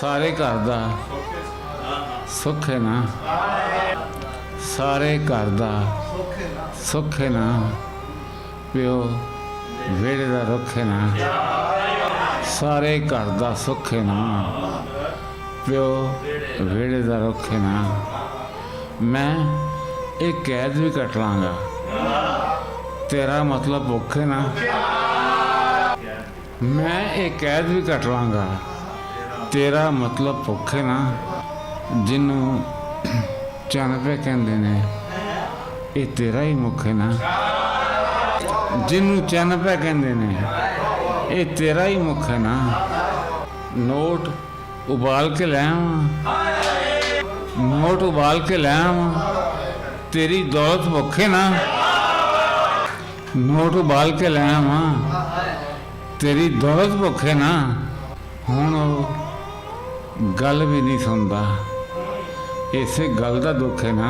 सारे घर दा सुख है ना, सारे घर दा सुख है ना, प्यो वेड़े दा रुख है ना, सारे घर दा सुख है ना, प्यो वेड़े दा रुख है ना। मैं एक कैद भी कट लांगा, तेरा मतलब भुख है ना। मैं एक कैद भी कट लांगा, तेरा मतलब भुख है ना। जिन्हों चन पे कहते ने ये तेरा ही मुख है ना, जिन्हों चन पे कहते ने ये तेरा ही मुख है ना। नोट उबाल के ले आवां, नोट उबाल के ले आवां, तेरी दौलत भुख है ना। नोट उबाल के ले आवां, तेरी दौलत भुख है ना। हुण गल भी नहीं सुनता, इसे गल का दुख है ना।